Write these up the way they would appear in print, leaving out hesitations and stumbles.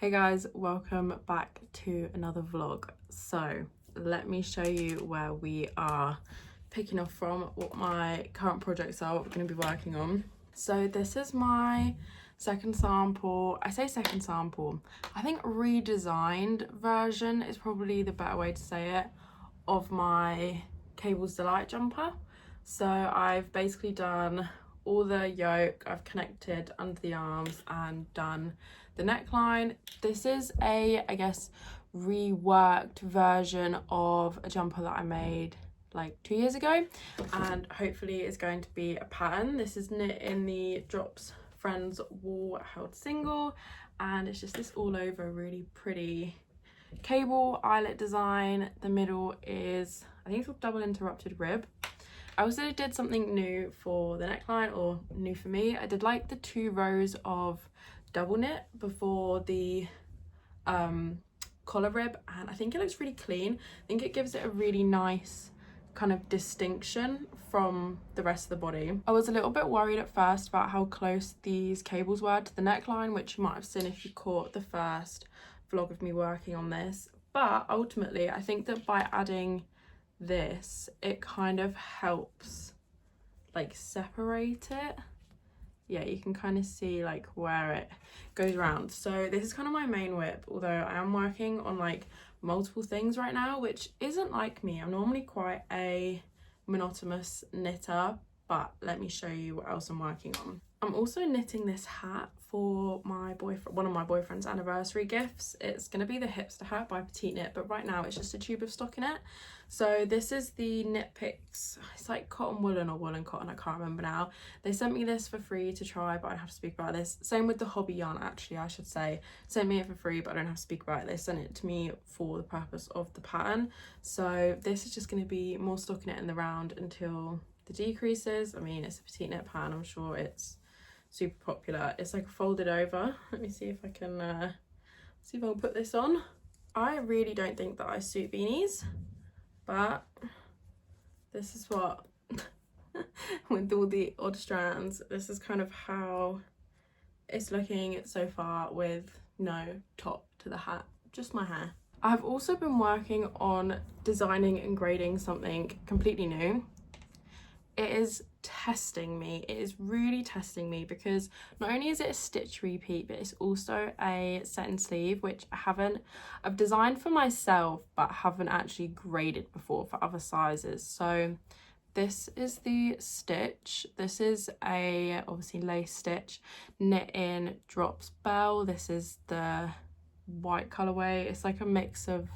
Hey guys, welcome back to another vlog. So let me show you where we are picking off from, what my current projects are, what we're going to be working on. So this is my second sample. I say second sample, I think redesigned version is probably the better way to say it, of my Cables Delight jumper. So I've basically done all the yoke, I've connected under the arms and done the neckline. This is a, I guess, reworked version of a jumper that I made like 2 years ago, and hopefully it's going to be a pattern. This is knit in the Drops Friends Wall Held Single, and it's just this all over really pretty cable eyelet design. The middle is, I think it's called double interrupted rib. I also did something new for the neckline, or new for me. I did like the 2 rows of double knit before the collar rib, and I think it looks really clean. I think it gives it a really nice kind of distinction from the rest of the body. I was a little bit worried at first about how close these cables were to the neckline, which you might have seen if you caught the first vlog of me working on this, but ultimately I think that by adding this, it kind of helps like separate it. Yeah, you can kind of see like where it goes around. So this is kind of my main whip, although I am working on like multiple things right now, which isn't like me. I'm normally quite a monotonous knitter, but let me show you what else I'm working on. I'm also knitting this hat for my boyfriend, one of my boyfriend's anniversary gifts. It's going to be the hipster hat by Petite Knit, but right now it's just a tube of stockinette. So this is the Knit Picks. It's like cotton woolen or woolen cotton, I can't remember now. They sent me this for free to try, but I don't have to speak about this. Same with the hobby yarn, actually, I should say. Sent me it for free, but I don't have to speak about it. They sent it to me for the purpose of the pattern. So this is just going to be more stockinette in the round until the decreases. I mean, it's a Petite Knit pattern, I'm sure it's super popular. It's like folded over. Let me see if I can put this on. I really don't think that I suit beanies, but this is what with all the odd strands, this is kind of how it's looking so far with no top to the hat, just my hair. I've also been working on designing and grading something completely new. It is testing me. It is really testing me, because not only is it a stitch repeat, but it's also a set in sleeve, which I've designed for myself but haven't actually graded before for other sizes. So this is the stitch. This is a obviously lace stitch, knit in Drops Bell. This is the white colorway. It's like a mix of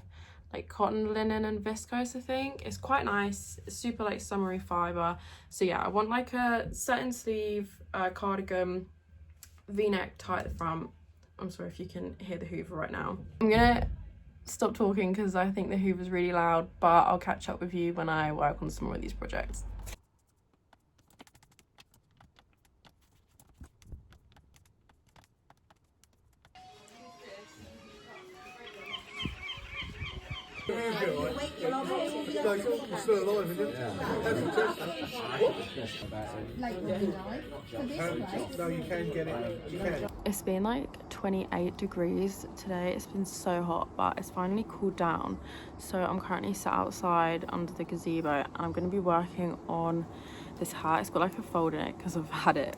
like cotton, linen and viscose, I think. It's quite nice. It's super like summery fiber. So yeah, I want like a set in sleeve cardigan, v-neck, tie at the front. I'm sorry if you can hear the hoover right now. I'm gonna stop talking because I think the hoover's really loud, but I'll catch up with you when I work on some more of these projects. It's been like 28 degrees today. It's been so hot, but it's finally cooled down. So I'm currently sat outside under the gazebo, and I'm going to be working on this hat. It's got like a fold in it because I've had it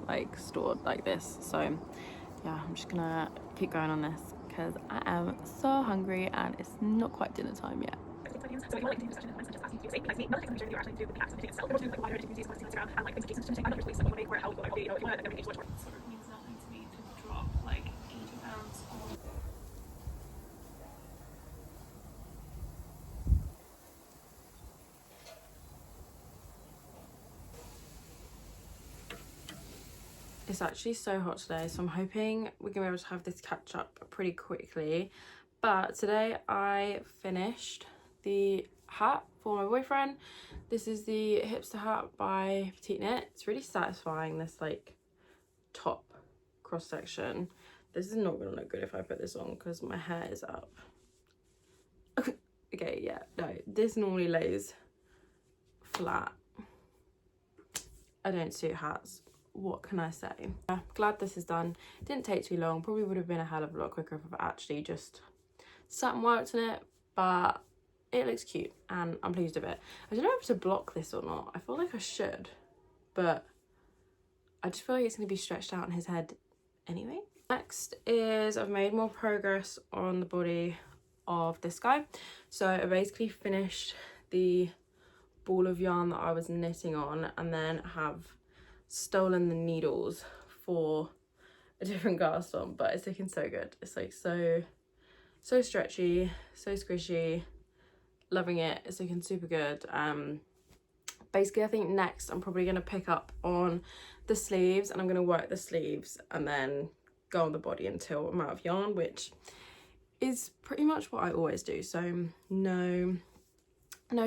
like stored like this. So yeah, I'm just gonna keep going on this because I am so hungry and it's not quite dinner time yet. So if you want to discussion and just asking you to say, like me, nothing you're actually do with the cat, something itself, or do like wider activities on Instagram, and like Instagram, I know there's ways that you want to make where it helps, like, you know, if you want to engage much more. So it means nothing to me to drop like 80 pounds on. It's actually so hot today, so I'm hoping we're gonna be able to have this catch up pretty quickly. But today I finished the hat for my boyfriend. This is the hipster hat by Petite Knit. It's really satisfying, this like top cross section. This is not gonna look good if I put this on because my hair is up. Okay, yeah, no, this normally lays flat. I don't suit hats. what can I say? Glad this is done. Didn't take too long. Probably would have been a hell of a lot quicker if I've actually just sat and worked on it, but it looks cute and I'm pleased with it. I don't know if to block this or not. I feel like I should, but I just feel like it's going to be stretched out in his head anyway. Next is I've made more progress on the body of this guy. So I basically finished the ball of yarn that I was knitting on, and then have stolen the needles for a different cast on, but it's looking so good. It's like so stretchy, so squishy, loving it. It's looking super good. Basically I think next I'm probably going to pick up on the sleeves, and I'm going to work the sleeves and then go on the body until I'm out of yarn, which is pretty much what I always do, so no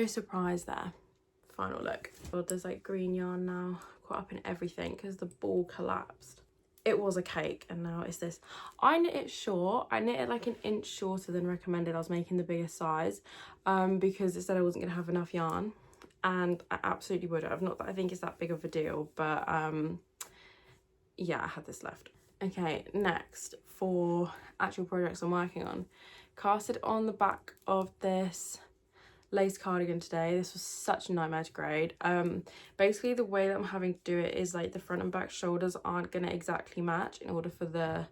surprise there. Final look. Oh, there's like green yarn now caught up in everything because the ball collapsed. It was a cake and now it's this. I knit it short. I knit it like an inch shorter than recommended. I was making the biggest size because it said I wasn't going to have enough yarn, and I absolutely would have. Not that I think it's that big of a deal, but yeah, I had this left. Okay, next for actual projects I'm working on. Casted on the back of this lace cardigan today. This was such a nightmare to grade. Basically the way that I'm having to do it is like the front and back shoulders aren't going to exactly match in order for the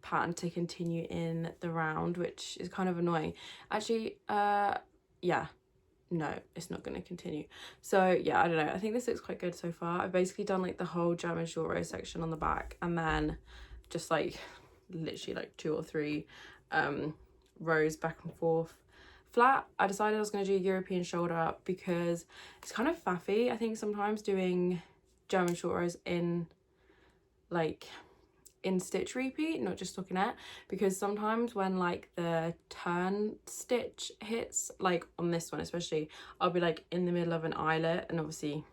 pattern to continue in the round, which is kind of annoying. Actually, yeah, no, it's not going to continue. So yeah, I don't know. I think this looks quite good so far. I've basically done like the whole German short row section on the back, and then just like literally like 2 or 3 rows back and forth flat. I decided I was going to do European shoulder because it's kind of faffy, I think, sometimes doing German short rows in stitch repeat, not just stockinette, because sometimes when like the turn stitch hits, like on this one especially, I'll be like in the middle of an eyelet and obviously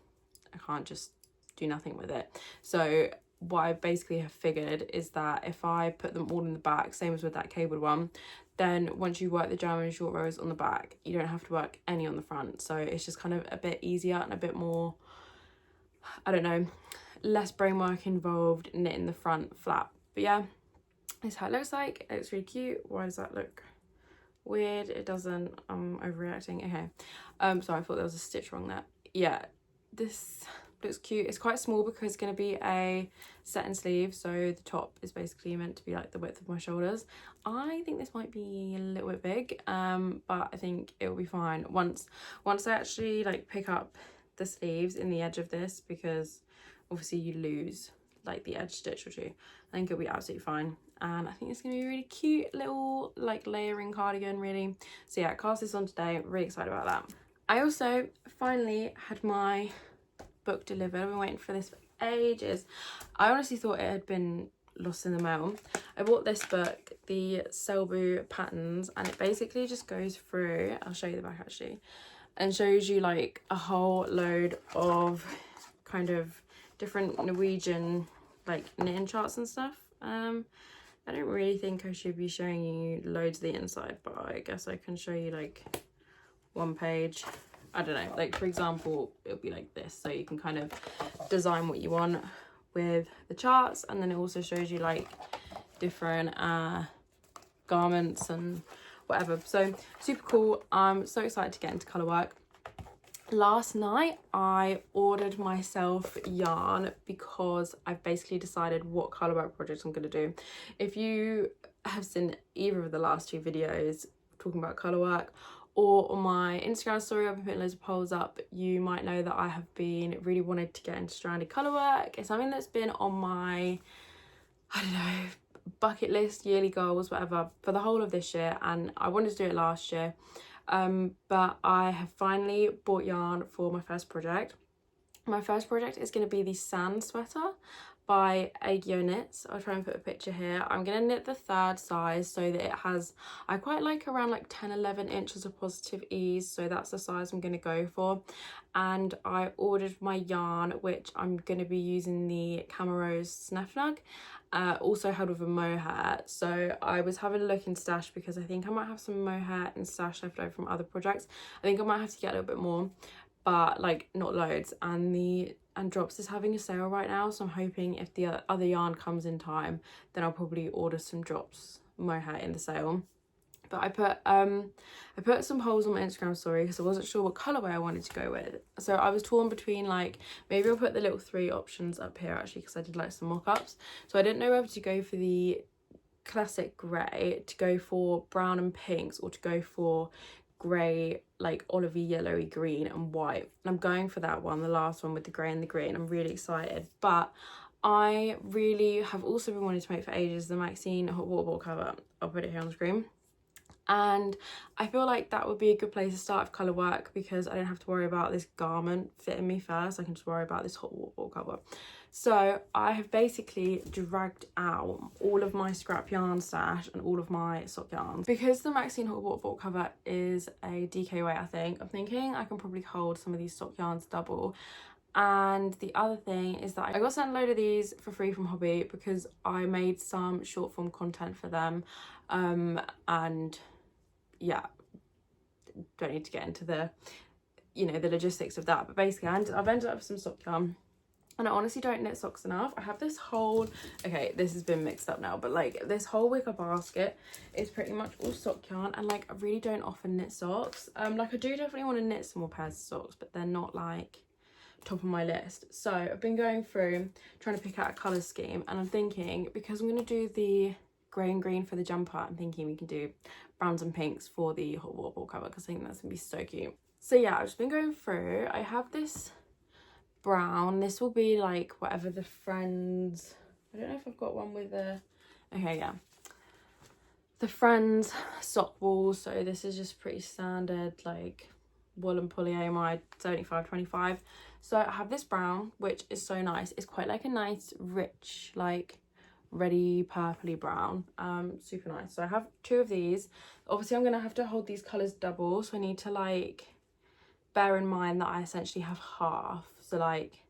I can't just do nothing with it. So what I basically have figured is that if I put them all in the back, same as with that cabled one, then once you work the German short rows on the back, you don't have to work any on the front. So it's just kind of a bit easier and a bit more, I don't know, less brain work involved knitting the front flat. But yeah, this is how it looks like. It looks really cute. Why does that look weird? It doesn't. I'm overreacting. Okay. Sorry, I thought there was a stitch wrong there. Yeah, this looks cute. It's quite small because it's going to be a set-in sleeve, so the top is basically meant to be like the width of my shoulders. I think this might be a little bit big, but I think it will be fine once I actually like pick up the sleeves in the edge of this, because obviously you lose like the edge stitch or two. I think it'll be absolutely fine, and I think it's gonna be a really cute little like layering cardigan, really. So yeah, cast this on today. Really excited about that. I also finally had my book delivered. I've been waiting for this for ages. I honestly thought it had been lost in the mail. I bought this book, the Selbu Patterns, and it basically just goes through, I'll show you the back actually, and shows you like a whole load of kind of different Norwegian like knitting charts and stuff. I don't really think I should be showing you loads of the inside, but I guess I can show you like one page. I don't know, like for example, it'll be like this, so you can kind of design what you want with the charts, and then it also shows you like different garments and whatever. So super cool. I'm so excited to get into Colorwork. Last night I ordered myself yarn because I've basically decided what Colorwork projects I'm going to do. If you have seen either of the last 2 videos talking about Colorwork, or on my Instagram story, I've been putting loads of polls up, you might know that I have been really wanted to get into stranded colourwork. It's something that's been on my, I don't know, bucket list, yearly goals, whatever, for the whole of this year, and I wanted to do it last year. But I have finally bought yarn for my first project. My first project is going to be the sand sweater by Agio Knits. I'll try and put a picture here. I'm going to knit the 3rd size so that it has, I quite like around like 10-11 inches of positive ease, so that's the size I'm going to go for. And I ordered my yarn, which I'm going to be using the Camerose Snefnug, also held with a mohair. So I was having a look in stash because I think I might have some mohair and stash left over from other projects. I think I might have to get a little bit more, but like not loads. And Drops is having a sale right now, so I'm hoping if the other yarn comes in time, then I'll probably order some Drops mohair in the sale. But I put some polls on my Instagram story because I wasn't sure what colourway I wanted to go with. So I was torn between, like, maybe I'll put the little 3 options up here actually, because I did like some mock-ups. So I didn't know whether to go for the classic grey, to go for brown and pinks, or to go for grey, like olivey, yellowy, green and white. And I'm going for that one, the last one with the grey and the green. I'm really excited. But I really have also been wanting to make for ages the Maxine hot water bottle cover. I'll put it here on the screen. And I feel like that would be a good place to start with Colorwork, because I don't have to worry about this garment fitting me first. I can just worry about this hot water bottle cover. So I have basically dragged out all of my scrap yarn stash and all of my sock yarns. Because the Maxine hot water bottle cover is a DK weight, I'm thinking I can probably hold some of these sock yarns double. And the other thing is that I got sent a load of these for free from Hobby because I made some short form content for them. And yeah, don't need to get into the, you know, the logistics of that, but basically I've ended up with some sock yarn, and I honestly don't knit socks enough. I have this whole, okay, this has been mixed up now, but like this whole wicker basket is pretty much all sock yarn, and like I really don't often knit socks. Like I do definitely want to knit some more pairs of socks, but they're not like top of my list. So I've been going through trying to pick out a colour scheme, and I'm thinking, because I'm going to do the grey and green for the jumper, I'm thinking we can do browns and pinks for the hot water bottle cover, because I think that's gonna be so cute. So yeah, I've just been going through. I have this brown. This will be like whatever the Friends, I don't know if I've got one with a, okay, yeah, the Friends sock ball. So this is just pretty standard, like wool and polyamide 75-25. So I have this brown, which is so nice. It's quite like a nice rich, like reddy purpley brown, super nice. So I have 2 of these. Obviously I'm gonna have to hold these colors double, so I need to like bear in mind that I essentially have half. So like,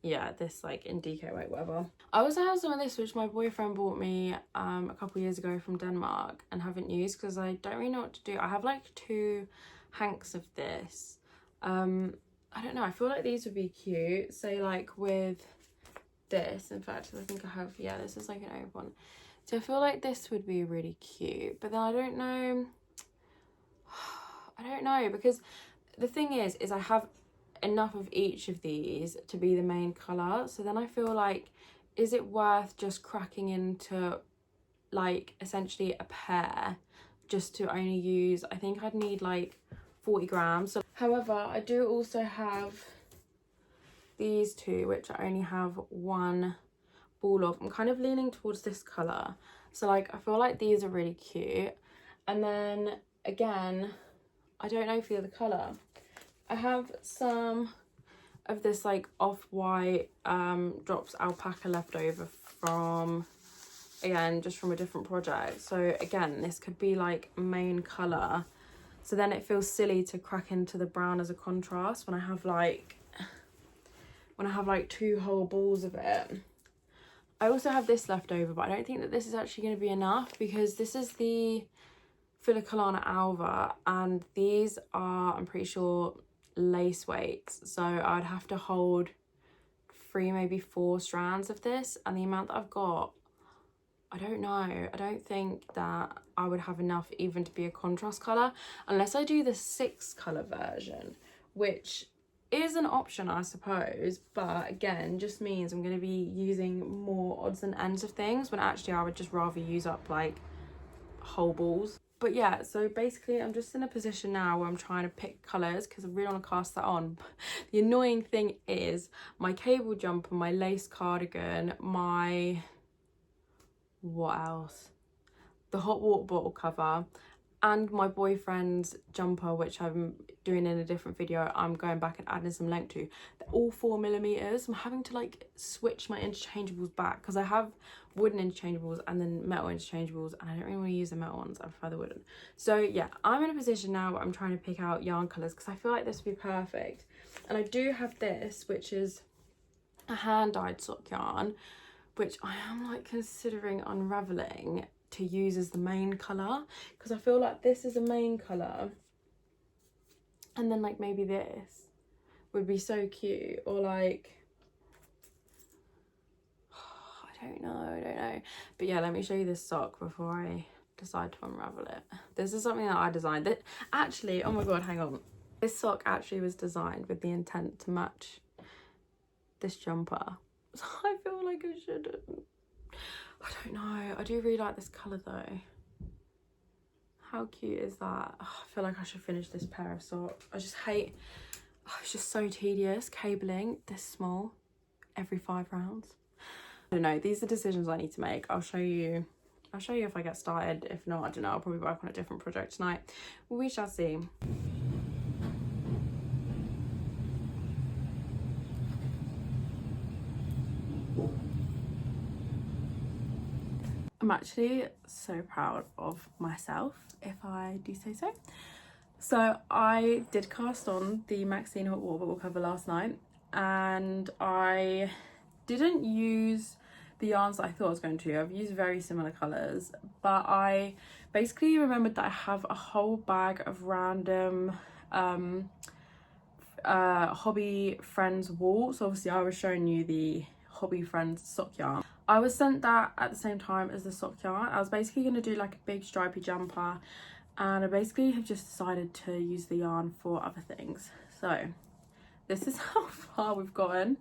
yeah, this like in DK weight, whatever. I also have some of this which my boyfriend bought me a couple years ago from Denmark, and haven't used because I don't really know what to do. I have like 2 hanks of this. I don't know, I feel like these would be cute, say like with this. In fact, I think I have, yeah, this is like an open one, so I feel like this would be really cute. But then I don't know because the thing is I have enough of each of these to be the main color. So then I feel like, is it worth just cracking into like essentially a pair just to only use, I think I'd need like 40 grams. So however, I do also have these 2 which I only have 1 ball of. I'm kind of leaning towards this color, so like I feel like these are really cute. And then again, I don't know for the other color, I have some of this like off-white Drops alpaca left over from, again, just from a different project. So again, this could be like main color, so then it feels silly to crack into the brown as a contrast when I have like 2 whole balls of it. I also have this left over, but I don't think that this is actually going to be enough, because this is the Filicolana Alva, and these are, I'm pretty sure, lace weights. So I'd have to hold 3, maybe 4 strands of this, and the amount that I've got, I don't know. I don't think that I would have enough even to be a contrast colour, unless I do the 6 colour version, which is an option, I suppose, but again, just means I'm going to be using more odds and ends of things, when actually I would just rather use up like whole balls. But yeah, so basically I'm just in a position now where I'm trying to pick colours because I really want to cast that on. The annoying thing is my cable jumper, my lace cardigan, my, what else, the hot water bottle cover, and my boyfriend's jumper, which I'm doing in a different video, I'm going back and adding some length to. They're all 4mm. I'm having to like switch my interchangeables back, because I have wooden interchangeables and then metal interchangeables, and I don't really want to use the metal ones. I prefer the wooden. So yeah, I'm in a position now where I'm trying to pick out yarn colours, because I feel like this would be perfect. And I do have this, which is a hand-dyed sock yarn, which I am like considering unravelling to use as the main colour, because I feel like this is a main colour, and then like maybe this, would be so cute. Or like, I don't know. But yeah, let me show you this sock before I decide to unravel it. This is something that I designed. That actually, oh my god, hang on. This sock actually was designed with the intent to match this jumper. So I feel like I shouldn't. I don't know. I do really like this colour though. How cute is that? Oh, I feel like I should finish this pair of socks. I just hate, it's just so tedious cabling this small every 5 rounds. I don't know, these are decisions I need to make. I'll show you if I get started. If not, I don't know, I'll probably work on a different project tonight. We shall see. I'm actually so proud of myself, if I do say so. So I did cast on the Maxine Hot Water Bottle cover last night, and I didn't use the yarns that I thought I was going to. I've used very similar colours, but I basically remembered that I have a whole bag of random Hobby Friends wool. So obviously I was showing you the Hobby Friends sock yarn. I was sent that at the same time as the sock yarn. I was basically going to do like a big stripy jumper, and I basically have just decided to use the yarn for other things. So this is how far we've gotten.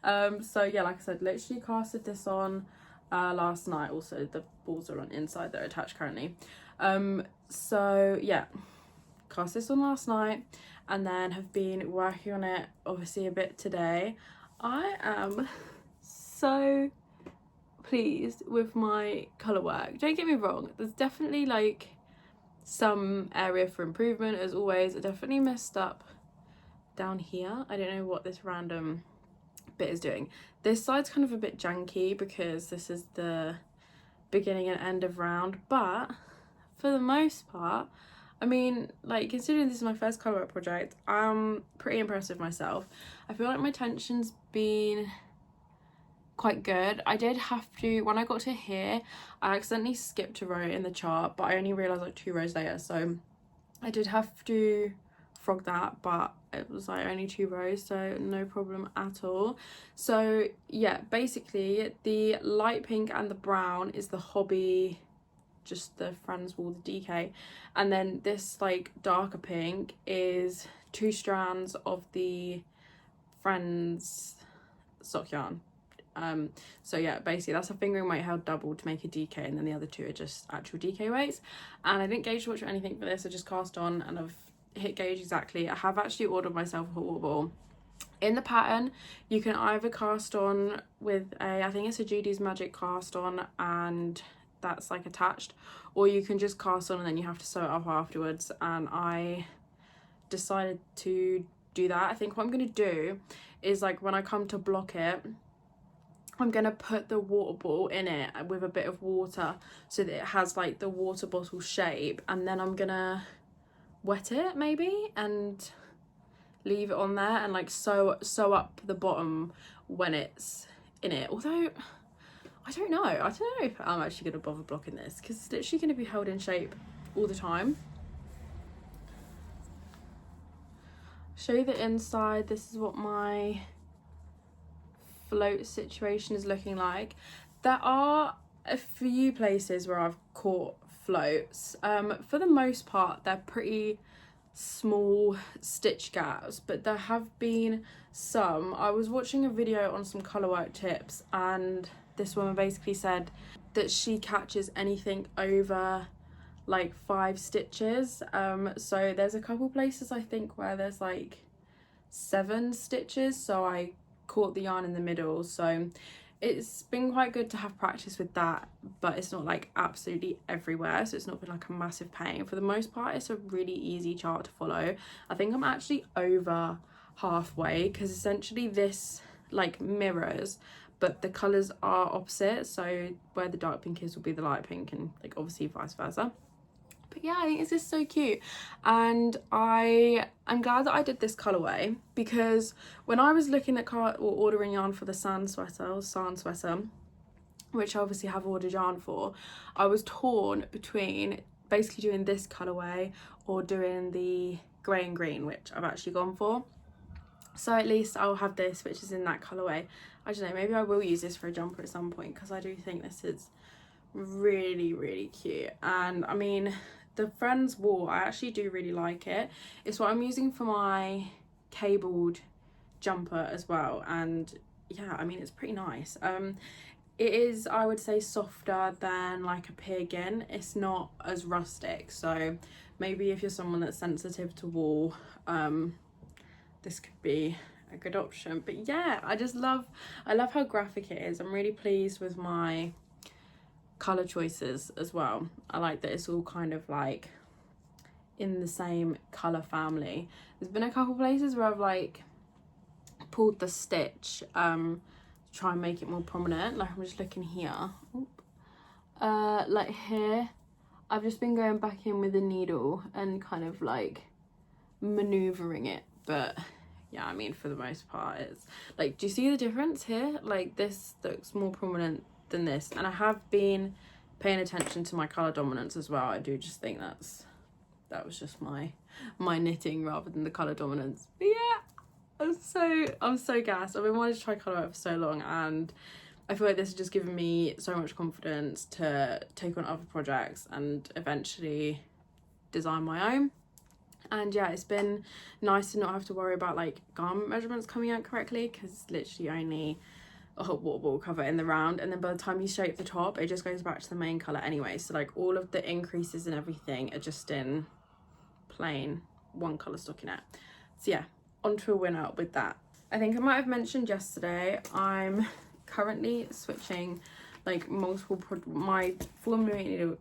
So yeah, like I said, literally casted this on last night. Also the balls are on inside, they're attached currently. So yeah, cast this on last night and then have been working on it obviously a bit today. I am so pleased with my colour work. Don't get me wrong, there's definitely like some area for improvement as always. I definitely messed up down here. I don't know what this random bit is doing. This side's kind of a bit janky because this is the beginning and end of round, but for the most part, I mean, like, considering this is my first Colorwork project, I'm pretty impressed with myself. I feel like my tension's been quite good. I did have to, when I got to here, I accidentally skipped a row in the chart, but I only realised like 2 rows later, so I did have to frog that, but it was like only 2 rows, so no problem at all. So yeah, basically the light pink and the brown is the Hobby, just the Friends wool, the DK, and then this like darker pink is 2 strands of the Friends sock yarn. So yeah, basically that's a fingering weight held double to make a DK, and then the other 2 are just actual DK weights. And I didn't gauge watch or anything for this, I just cast on and I've hit gauge exactly. I have actually ordered myself a hot water ball. In the pattern, you can either cast on with a, I think it's a Judy's Magic cast on, and that's like attached, or you can just cast on and then you have to sew it up afterwards, and I decided to do that. I think what I'm going to do is, like, when I come to block it, I'm going to put the water ball in it with a bit of water so that it has like the water bottle shape, and then I'm going to wet it maybe and leave it on there and like sew up the bottom when it's in it. Although I don't know if I'm actually going to bother blocking this, because it's literally going to be held in shape all the time. Show you the inside. This is what my float situation is looking like. There are a few places where I've caught floats. For the most part they're pretty small stitch gaps, but there have been some. I was watching a video on some Colorwork tips, and this woman basically said that she catches anything over like 5 stitches. So there's a couple places I think where there's like 7 stitches, so I caught the yarn in the middle, so it's been quite good to have practice with that, but it's not like absolutely everywhere, so it's not been like a massive pain. For the most part it's a really easy chart to follow. I think I'm actually over halfway, because essentially this like mirrors, but the colours are opposite, so where the dark pink is will be the light pink, and like obviously vice versa. But yeah, I think this is so cute, and I'm glad that I did this colourway, because when I was looking at ordering yarn for the sand sweater, which I obviously have ordered yarn for, I was torn between basically doing this colourway or doing the grey and green, which I've actually gone for. So at least I'll have this, which is in that colourway. I don't know, maybe I will use this for a jumper at some point, because I do think this is really, really cute. And I mean, the Friends wool, I actually do really like it. It's what I'm using for my cabled jumper as well, and yeah, I mean, it's pretty nice. It is, I would say, softer than like a pig-in. It's not as rustic, so maybe if you're someone that's sensitive to wool, this could be a good option. But yeah, I love how graphic it is. I'm really pleased with my color choices as well. I like that it's all kind of like in the same color family. There's been a couple places where I've like pulled the stitch try and make it more prominent. Like, I'm just looking here. Like here, I've just been going back in with a needle and kind of like maneuvering it. But yeah, I mean, for the most part, it's like, do you see the difference here? Like, this looks more prominent than this, and I have been paying attention to my color dominance as well. I do just think that was just my knitting rather than the color dominance. But yeah, I'm so gassed. I've been wanting to try Colorwork for so long, and I feel like this has just given me so much confidence to take on other projects and eventually design my own. And yeah, it's been nice to not have to worry about like garment measurements coming out correctly, because it's literally only a hot water ball cover in the round, and then by the time you shape the top, it just goes back to the main colour anyway. So like all of the increases and everything are just in plain one colour stockinette. So yeah, on to a winner with that. I think I might have mentioned yesterday, I'm currently switching like my 4mm needle.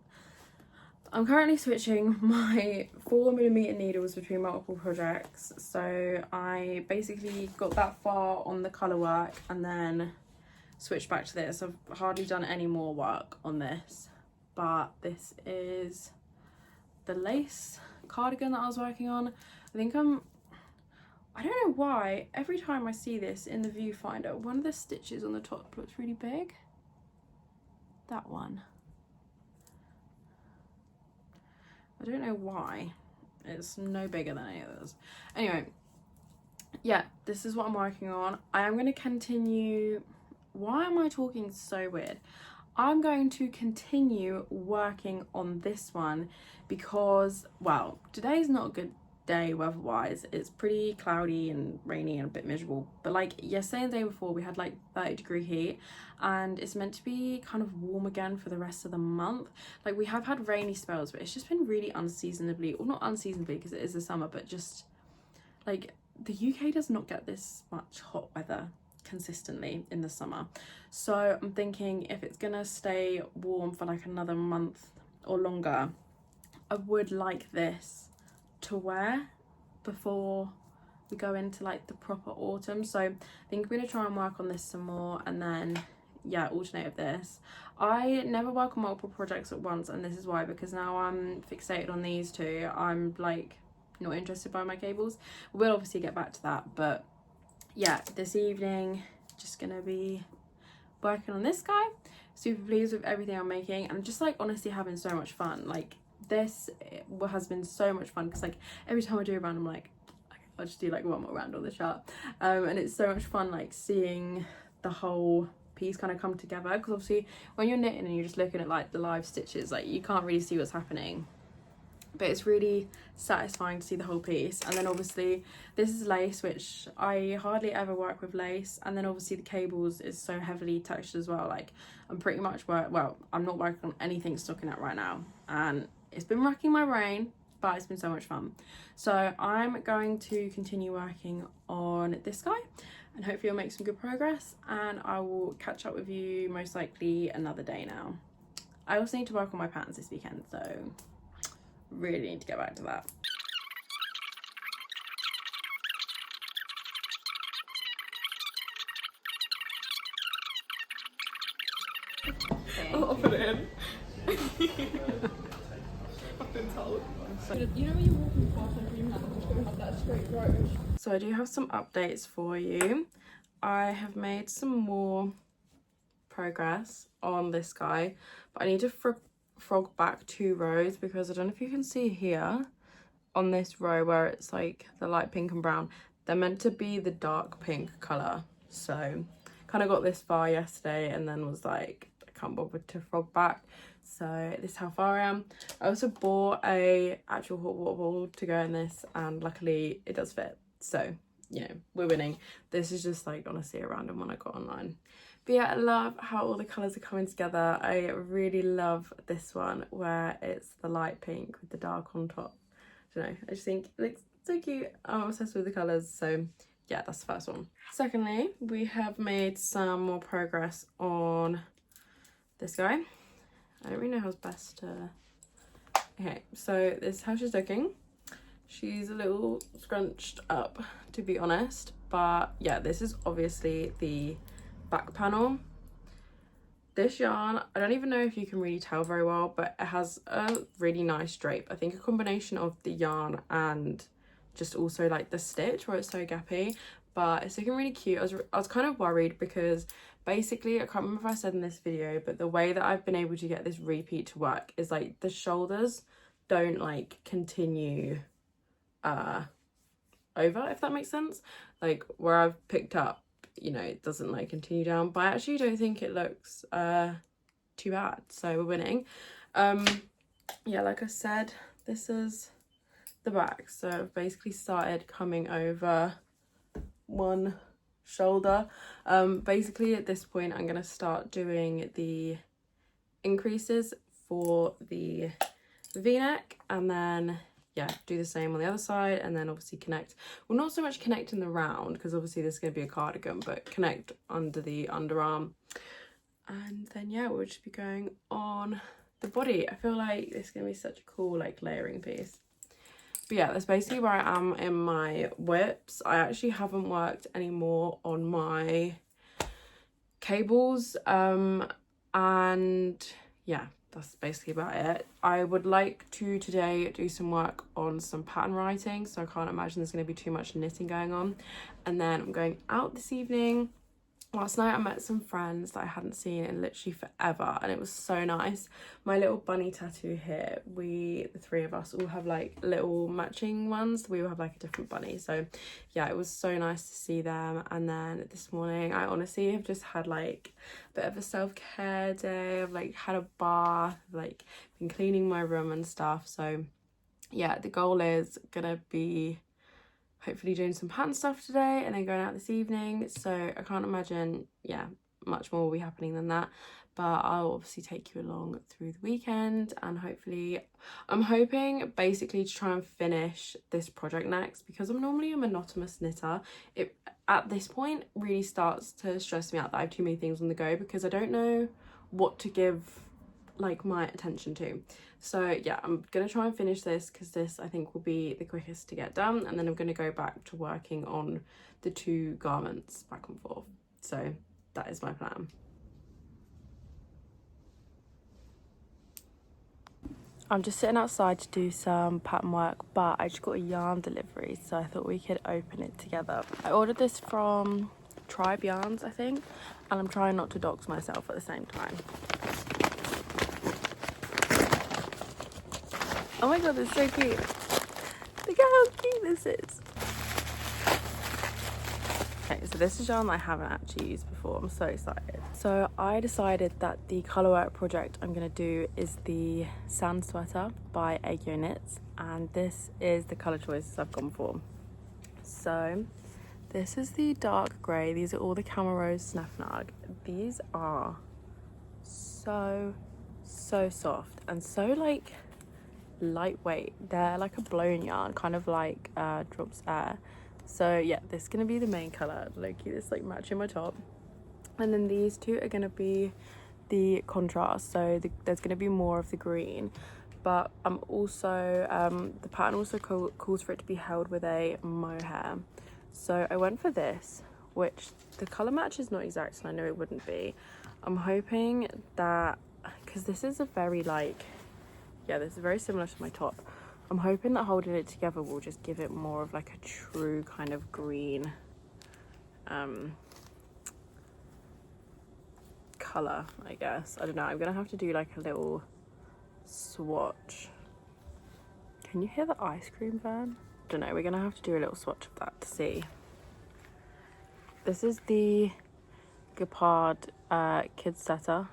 I'm currently switching my 4mm needles between multiple projects. So I basically got that far on the Colorwork and then switched back to this. I've hardly done any more work on this, but this is the lace cardigan that I was working on. I don't know why, every time I see this in the viewfinder, one of the stitches on the top looks really big. That one. I don't know why. It's no bigger than any others. Anyway, yeah, this is what I'm working on. I am going to continue. Why am I talking so weird? I'm going to continue working on this one because, well, today's not a good day weather-wise. It's pretty cloudy and rainy and a bit miserable. But like yesterday and the day before, we had like 30-degree heat, and it's meant to be kind of warm again for the rest of the month. Like, we have had rainy spells, but it's just been really unseasonably, or not unseasonably because it is the summer, but just like the UK does not get this much hot weather consistently in the summer. So I'm thinking, if it's gonna stay warm for like another month or longer, I would like this to wear before we go into like the proper autumn. So I think I'm gonna try and work on this some more, and then yeah, alternate with this. I never work on multiple projects at once, and this is why, because now I'm fixated on these two. I'm like not interested by my cables. We'll obviously get back to that, but yeah, this evening just gonna be working on this guy. Super pleased with everything I'm making, and just like honestly having so much fun. Like, this has been so much fun, because like every time I do a round, I'm like, okay, I'll just do like one more round on the chart, and it's so much fun like seeing the whole piece kind of come together, because obviously when you're knitting and you're just looking at like the live stitches, like you can't really see what's happening, but it's really satisfying to see the whole piece. And then obviously this is lace, which I hardly ever work with lace, and then obviously the cables is so heavily touched as well. Like, I'm pretty much I'm not working on anything stockinette right now, and it's been racking my brain, but it's been so much fun. So I'm going to continue working on this guy, and hopefully I'll make some good progress, and I will catch up with you most likely another day now. I also need to work on my patterns this weekend, so really need to get back to that. I'll put it in. I've been told. You know when you're walking past a dream house, you just have that straight road. So I do have some updates for you. I have made some more progress on this guy, but I need to frog back 2 rows, because I don't know if you can see here on this row where it's like the light pink and brown, They're meant to be the dark pink colour. So kind of got this far yesterday and then was like, I can't bother to frog back. So this is how far I am. I also bought a actual hot water bottle to go in this, and luckily it does fit. So, you know, we're winning. This is just like honestly a random one I got online. But yeah, I love how all the colours are coming together. I really love this one where it's the light pink with the dark on top. I don't know, I just think it looks so cute. I'm obsessed with the colours, so yeah, that's the first one. Secondly, we have made some more progress on this guy. I don't really know how's best to... Okay, so this is how she's looking. She's a little scrunched up, to be honest, but yeah, this is obviously the back panel. This yarn, I don't even know if you can really tell very well, but it has a really nice drape. I think a combination of the yarn and just also like the stitch where it's so gappy, but it's looking really cute. I was kind of worried because basically, I can't remember if I said in this video, but the way that I've been able to get this repeat to work is like the shoulders don't like continue over, if that makes sense. Like where I've picked up, you know, it doesn't like continue down, but I actually don't think it looks too bad, so we're winning. Yeah, like I said, this is the back. So I've basically started coming over one shoulder. Basically at this point I'm gonna start doing the increases for the v-neck, and then yeah, do the same on the other side, and then obviously connect, well, not so much connect in the round because obviously this is going to be a cardigan, but connect under the underarm, and then yeah, we'll just be going on the body. I feel like this is going to be such a cool like layering piece. But yeah, that's basically where I am in my whips. I actually haven't worked anymore on my cables, and yeah, that's basically about it. I would like to today do some work on some pattern writing, so I can't imagine there's going to be too much knitting going on. And then I'm going out this evening. Last night I met some friends that I hadn't seen in literally forever, and it was so nice. My little bunny tattoo here, the three of us all have like little matching ones. We all have like a different bunny, so yeah, it was so nice to see them. And then this morning I honestly have just had like a bit of a self-care day. I've like had a bath, like been cleaning my room and stuff. So yeah, the goal is gonna be hopefully doing some pattern stuff today and then going out this evening. So I can't imagine, yeah, much more will be happening than that, but I'll obviously take you along through the weekend, and hopefully I'm hoping basically to try and finish this project next, because I'm normally a monotonous knitter. It at this point really starts to stress me out that I have too many things on the go because I don't know what to give like my attention to. So yeah, I'm gonna try and finish this because this I think will be the quickest to get done, and then I'm gonna go back to working on the two garments back and forth. So that is my plan. I'm just sitting outside to do some pattern work, but I just got a yarn delivery, so I thought we could open it together. I ordered this from Tribe Yarns, I think, and I'm trying not to dox myself at the same time. Oh my god, it's so cute. Look at how cute this is. Okay, so this is yarn that I haven't actually used before. I'm so excited. So I decided that the Colorwork project I'm going to do is the Sand Sweater by Egg Knits, and this is the colour choices I've gone for. So this is the dark grey. These are all the Camel Rose Snefnag. These are so soft and so like lightweight. They're like a blown yarn, kind of like drops air. So yeah, this is gonna be the main color. Loki, this like matching my top, and then these two are gonna be the contrast. So there's gonna be more of the green, but I'm also the pattern also calls for it to be held with a mohair. So I went for this, which the color match is not exact, and I know it wouldn't be. I'm hoping that because this is a very like, yeah, this is very similar to my top. I'm hoping that holding it together will just give it more of like a true kind of green colour, I guess. I don't know, I'm gonna have to do like a little swatch. Can you hear the ice cream van? I don't know, we're gonna have to do a little swatch of that to see. this is the Gepard Kids Setter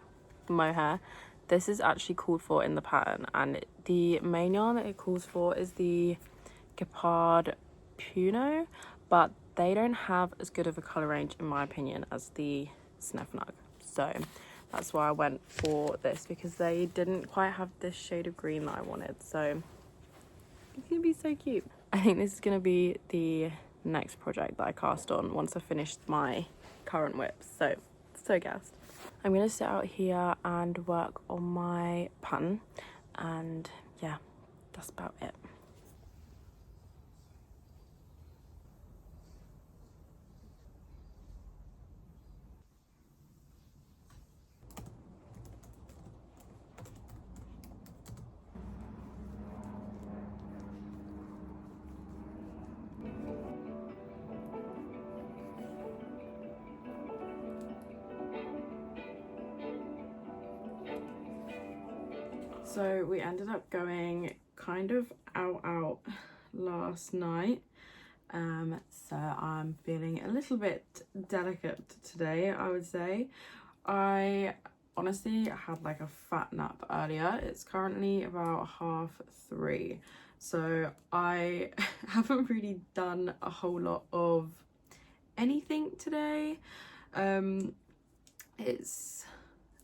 mohair. This is actually called for in the pattern, and the main yarn that it calls for is the Gepard Puno, but they don't have as good of a colour range in my opinion as the Sneffnug. So that's why I went for this, because they didn't quite have this shade of green that I wanted. So it's gonna be so cute. I think this is gonna be the next project that I cast on once I finished my current whips. So gassed. I'm gonna sit out here and work on my pattern, and yeah, that's about it. So we ended up going kind of out last night, so I'm feeling a little bit delicate today, I would say. I honestly had like a fat nap earlier. It's currently about 3:30, so I haven't really done a whole lot of anything today.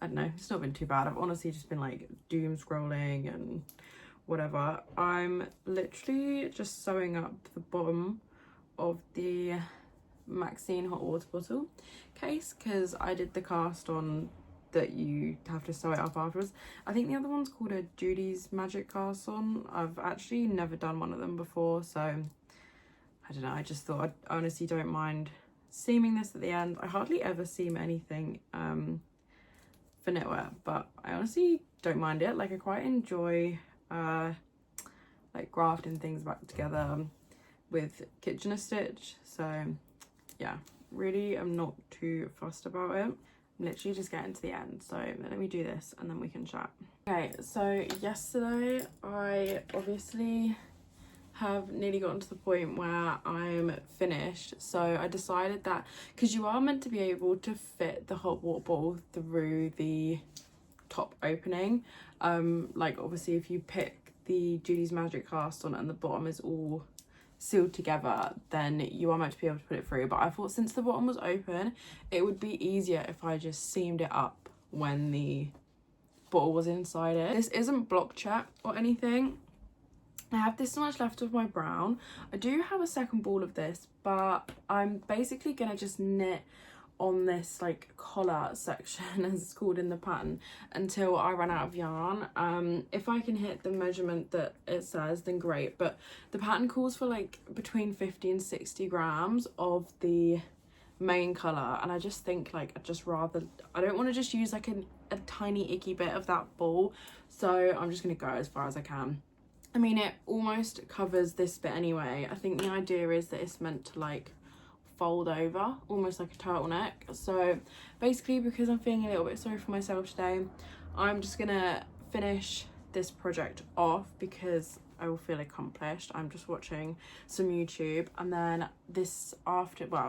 I don't know, it's not been too bad. I've honestly just been like doom scrolling and whatever. I'm literally just sewing up the bottom of the Maxine hot water bottle case, because I did the cast on that you have to sew it up afterwards. I think the other one's called a Judy's Magic cast on. I've actually never done one of them before, so I don't know, I just thought I honestly don't mind seaming this at the end. I hardly ever seam anything for knitwear, but I honestly don't mind it. Like, I quite enjoy like grafting things back together with Kitchener stitch, so yeah, really I'm not too fussed about it. I'm literally just getting to the end, so let me do this and then we can chat. Okay, so yesterday I obviously have nearly gotten to the point where I'm finished, so I decided that because you are meant to be able to fit the hot water bottle through the top opening, like obviously if you pick the Judy's Magic cast on and the bottom is all sealed together, then you are meant to be able to put it through. But I thought since the bottom was open, it would be easier if I just seamed it up when the bottle was inside it. This isn't block check or anything. I have this much left of my brown. I do have a second ball of this, but I'm basically gonna just knit on this like collar section, as it's called in the pattern, until I run out of yarn. If I can hit the measurement that it says, then great, but the pattern calls for like between 50 and 60 grams of the main color, and I just think like I don't want to just use like a tiny icky bit of that ball, so I'm just gonna go as far as I can. I mean, it almost covers this bit anyway. I think the idea is that it's meant to like fold over almost like a turtleneck. So basically, because I'm feeling a little bit sorry for myself today, I'm just gonna finish this project off because I will feel accomplished. I'm just watching some YouTube, and then I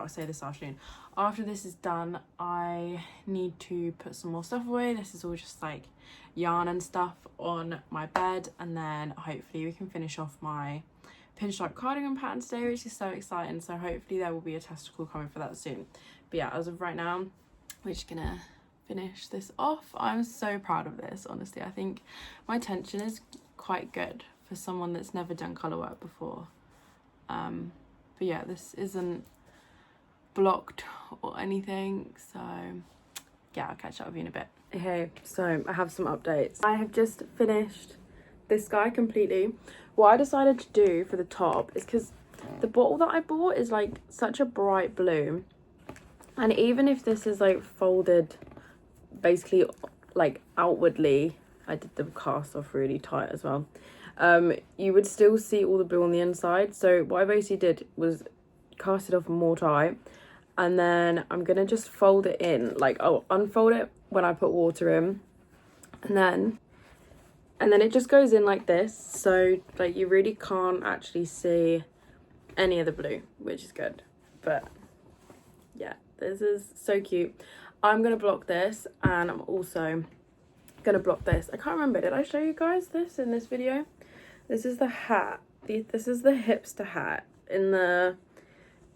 say this afternoon, after this is done, I need to put some more stuff away. This is all just like yarn and stuff on my bed, and then hopefully we can finish off my pinstripe cardigan pattern today, which is so exciting. So hopefully there will be a testicle coming for that soon. But yeah, as of right now, we're just gonna finish this off. I'm so proud of this, honestly. I think my tension is quite good for someone that's never done colour work before. But yeah, this isn't blocked or anything, so yeah, I'll catch up with you in a bit. Okay, so I have some updates. I have just finished this guy completely. What I decided to do for the top is, because the bottle that I bought is like such a bright blue, and even if this is like folded basically like outwardly, I did the cast off really tight as well, you would still see all the blue on the inside. So what I basically did was cast it off more tight, and then I'm gonna just fold it in, like unfold it when I put water in, and then it just goes in like this, so like you really can't actually see any of the blue, which is good. But yeah, This is so cute. I'm gonna block this, and I'm also gonna block this. I can't remember, did I show you guys this in this video? This is the hat. This is the hipster hat in the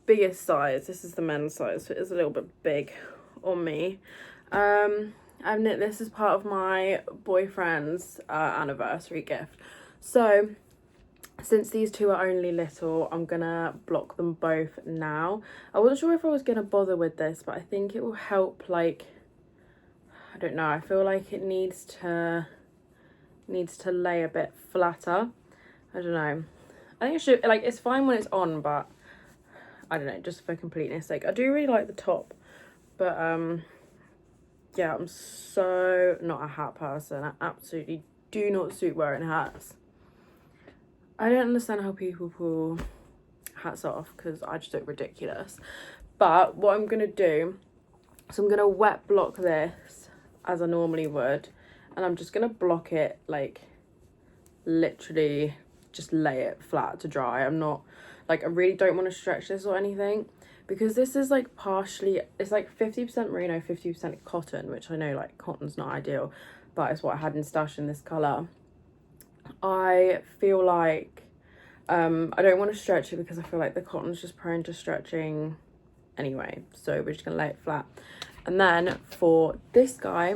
biggest size. This is the men's size, so it is a little bit big on me. I've knit this as part of my boyfriend's anniversary gift. So since these two are only little, I'm gonna block them both now. I wasn't sure if I was gonna bother with this, but I think it will help, like, I don't know, I feel like it needs to lay a bit flatter. I don't know. I think it should, like, it's fine when it's on, but I don't know, just for completeness sake. I do really like the top, but yeah, I'm so not a hat person. I absolutely do not suit wearing hats. I don't understand how people pull hats off, because I just look ridiculous. But what I'm going to do, so I'm going to wet block this as I normally would. And I'm just going to block it, like, literally just lay it flat to dry. I'm not, like, I really don't want to stretch this or anything. Because this is, like, partially, it's like 50% merino, 50% cotton. Which I know, like, cotton's not ideal. But it's what I had in stash in this colour. I feel like I don't want to stretch it because I feel like the cotton's just prone to stretching anyway, so we're just gonna lay it flat. And then for this guy,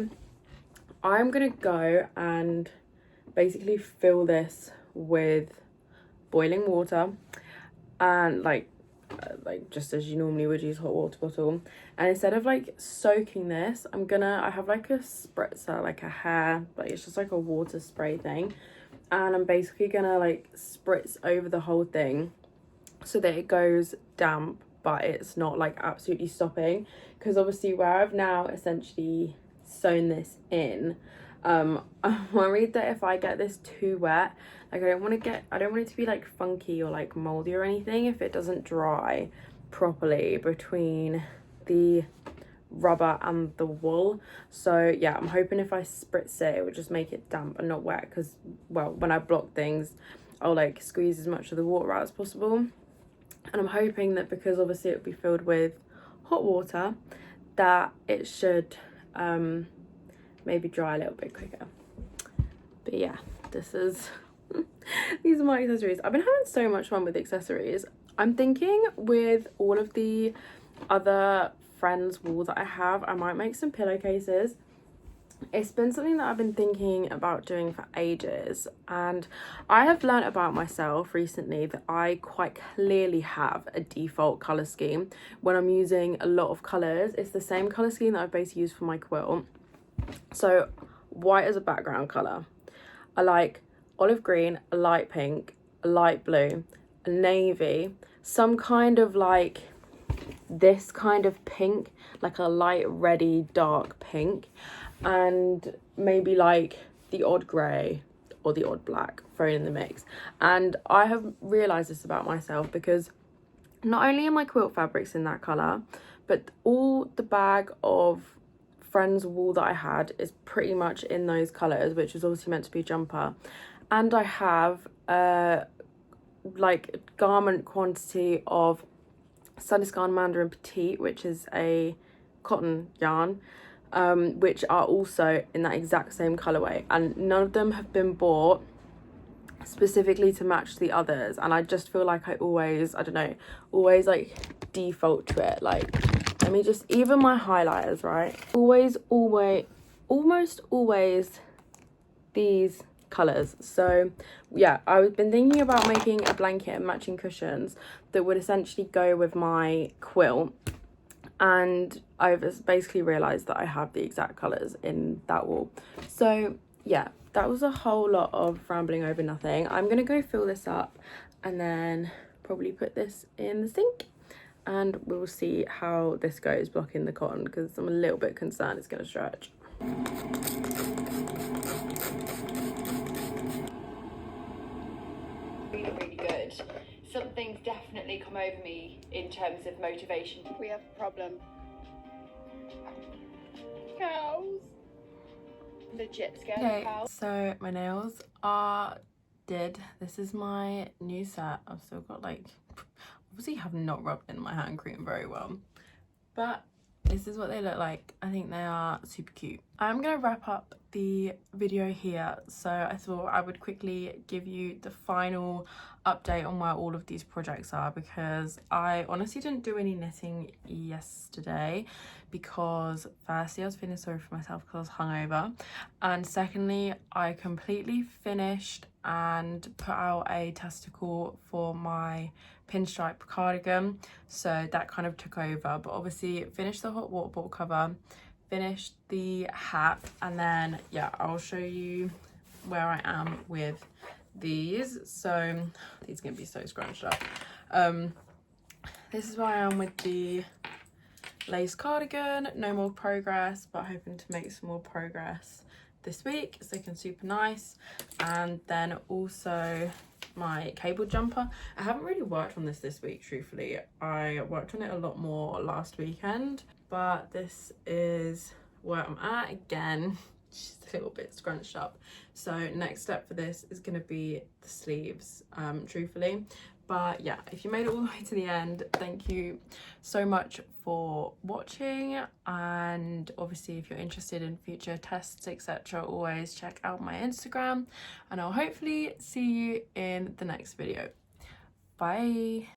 I'm gonna go and basically fill this with boiling water, and like just as you normally would use a hot water bottle. And instead of like soaking this, I have like a spritzer, like a hair, like it's just like a water spray thing, and I'm basically gonna like spritz over the whole thing so that it goes damp, but it's not like absolutely stopping. Because obviously where I've now essentially sewn this in, I'm worried that if I get this too wet, like I don't want it to be like funky or like moldy or anything if it doesn't dry properly between the rubber and the wool. So yeah, I'm hoping if I spritz it, it would just make it damp and not wet, because, well, when I block things, I'll like squeeze as much of the water out as possible. And I'm hoping that because obviously it'll be filled with hot water, that it should maybe dry a little bit quicker. But yeah, this is these are my accessories. I've been having so much fun with accessories. I'm thinking with all of the other friends' wool that I have, I might make some pillowcases. It's been something that I've been thinking about doing for ages, and I have learnt about myself recently that I quite clearly have a default colour scheme when I'm using a lot of colours. It's the same colour scheme that I've basically used for my quilt. So white as a background colour, I like olive green, a light pink, a light blue, a navy, some kind of like this kind of pink, like a light reddy dark pink, and maybe like the odd grey or the odd black thrown in the mix. And I have realised this about myself because not only are my quilt fabrics in that colour, but all the bag of friends' wool that I had is pretty much in those colours, which is obviously meant to be a jumper. And I have like garment quantity of Suniscan Mandarin Petite, which is a cotton yarn, which are also in that exact same colourway, and none of them have been bought specifically to match the others. And I just feel like I always like default to it. Like, let me just, even my highlighters, right, almost always these colours. So yeah, I've been thinking about making a blanket and matching cushions that would essentially go with my quilt, and I've basically realised that I have the exact colours in that wool. So yeah, that was a whole lot of rambling over nothing. I'm gonna go fill this up and then probably put this in the sink, and we'll see how this goes blocking the cotton, because I'm a little bit concerned it's gonna stretch. Really good. Something's definitely come over me in terms of motivation. We have a problem. Cows. Legit scared of Okay, cows. so my nails are did. This is my new set. I've still got like, obviously have not rubbed in my hand cream very well, but this is what they look like. I think they are super cute. I'm gonna wrap up the video here, so I thought I would quickly give you the final update on where all of these projects are, because I honestly didn't do any knitting yesterday because firstly I was feeling sorry for myself because I was hungover, and secondly I completely finished and put out a testicle for my pinstripe cardigan, so that kind of took over. But obviously finished the hot water bottle cover, finished the hat, and then yeah, I'll show you where I am with these. So these are gonna be so scrunched up. This is where I am with the lace cardigan. No more progress, but hoping to make some more progress this week. It's looking super nice. And then also my cable jumper. I haven't really worked on this week, truthfully. I worked on it a lot more last weekend, but this is where I'm at. Again, just a little bit scrunched up. So next step for this is going to be the sleeves, truthfully. But yeah, if you made it all the way to the end, thank you so much for watching. And obviously if you're interested in future tests, etc., always check out my Instagram, and I'll hopefully see you in the next video. Bye.